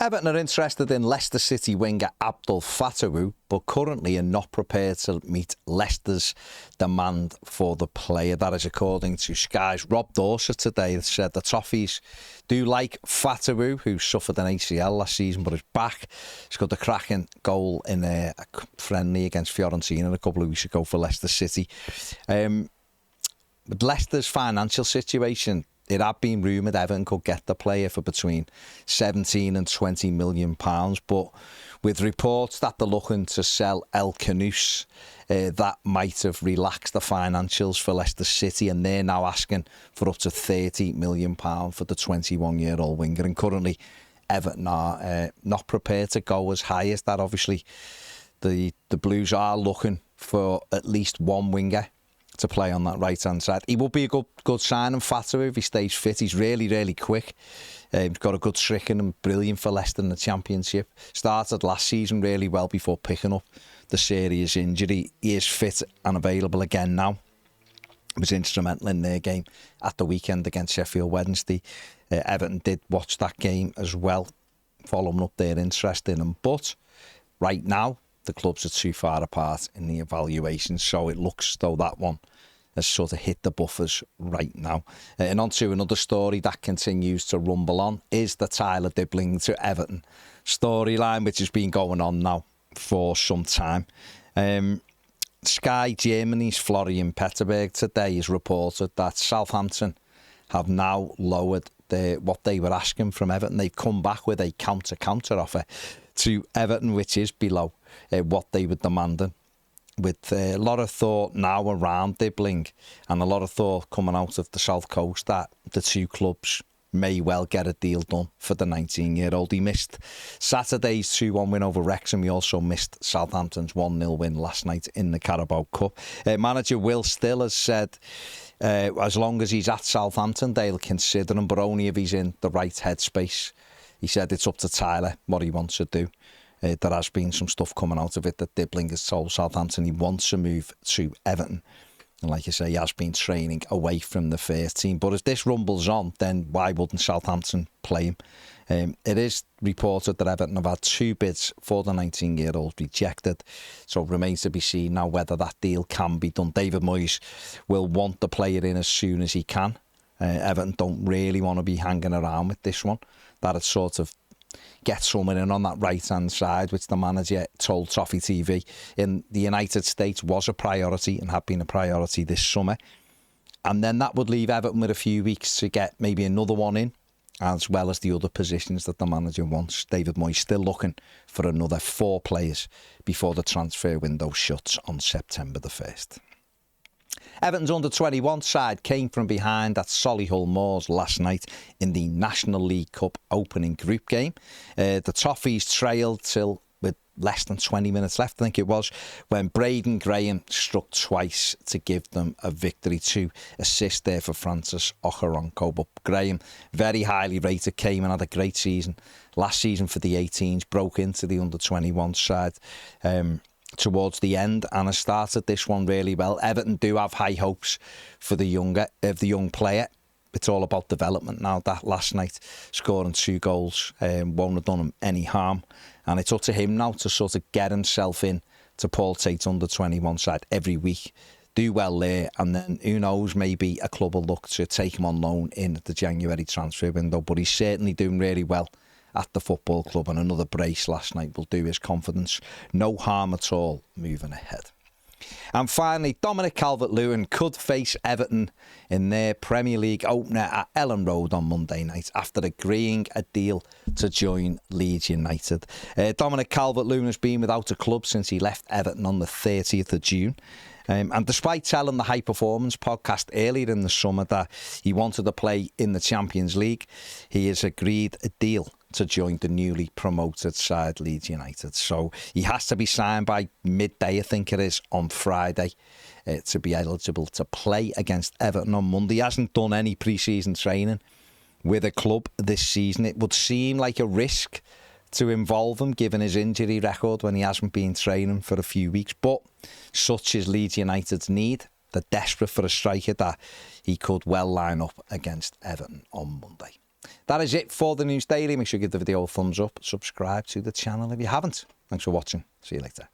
Everton are interested in Leicester City winger Abdul Fatawu, but currently are not prepared to meet Leicester's demand for the player. That is according to Sky's Rob Dorset today. It said the Toffees do like Fatawu, who suffered an ACL last season but is back. He's got a cracking goal in a friendly against Fiorentina a couple of weeks ago for Leicester City. With Leicester's financial situation, it had been rumoured Everton could get the player for between 17 and 20 million pounds, but with reports that they're looking to sell El Khanous, that might have relaxed the financials for Leicester City, and they're now asking for up to 30 million pounds for the 21-year-old winger. And currently, Everton are not prepared to go as high as that. Obviously, the Blues are looking for at least one winger to play on that right-hand side. He will be a good signing, Fatawu, if he stays fit. He's really, really quick. He's got a good trick in him, brilliant for Leicester in the Championship. Started last season really well before picking up the serious injury. He is fit and available again now. He was instrumental in their game at the weekend against Sheffield Wednesday. Everton did watch that game as well, following up their interest in him. But right now, the clubs are too far apart in the evaluation, so it looks as though that one has sort of hit the buffers right now. And on to another story that continues to rumble on is the Tyler Dibling to Everton storyline, which has been going on now for some time. Sky Germany's Florian Petterberg today has reported that Southampton have now lowered what they were asking from Everton. They've come back with a counter offer to Everton, which is below what they were demanding, with a lot of thought now around Dibling and a lot of thought coming out of the South Coast that the two clubs may well get a deal done for the 19-year-old. He missed Saturday's 2-1 win over Wrexham. He also missed Southampton's 1-0 win last night in the Carabao Cup. Manager Will Still has said as long as he's at Southampton, they'll consider him, but only if he's in the right headspace. He said it's up to Tyler what he wants to do. There has been some stuff coming out of it that Dibling has told Southampton he wants to move to Everton. And like you say, he has been training away from the first team. But as this rumbles on, then why wouldn't Southampton play him? It is reported that Everton have had 2 bids for the 19-year-old rejected. So it remains to be seen now whether that deal can be done. David Moyes will want the player in as soon as he can. Everton don't really want to be hanging around with this one. That had sort of get someone in on that right-hand side, which the manager told Toffee TV in the United States was a priority and had been a priority this summer. And then that would leave Everton with a few weeks to get maybe another one in, as well as the other positions that the manager wants. David Moyes still looking for another 4 players before the transfer window shuts on September the 1st. Everton's under-21 side came from behind at Solihull Moors last night in the National League Cup opening group game. The Toffees trailed till with less than 20 minutes left, I think it was, when Braden Graham struck twice to give them a victory. 2 assists there for Francis Okoronkwo. But Graham, very highly rated, came and had a great season last season for the 18s, broke into the under-21 side towards the end and has started this one really well. Everton do have high hopes for the young player. It's all about development now. That last night, scoring 2 goals won't have done him any harm, and it's up to him now to sort of get himself in to Paul Tate's under-21 side every week, do well there, and then who knows, maybe a club will look to take him on loan in the January transfer window. But he's certainly doing really well at the football club, and another brace last night will do his confidence no harm at all moving ahead. And finally, Dominic Calvert-Lewin could face Everton in their Premier League opener at Ellen Road on Monday night after agreeing a deal to join Leeds United. Dominic Calvert-Lewin has been without a club since he left Everton on the 30th of June. And despite telling the High Performance podcast earlier in the summer that he wanted to play in the Champions League, he has agreed a deal to join the newly promoted side Leeds United. So he has to be signed by midday, I think it is, on Friday to be eligible to play against Everton on Monday. He hasn't done any pre-season training with a club this season. It would seem like a risk to involve him given his injury record when he hasn't been training for a few weeks, but such is Leeds United's need. They're desperate for a striker that he could well line up against Everton on Monday. that is it for the News Daily. Make sure you give the video a thumbs up, subscribe to the channel if you haven't. Thanks for watching. See you later.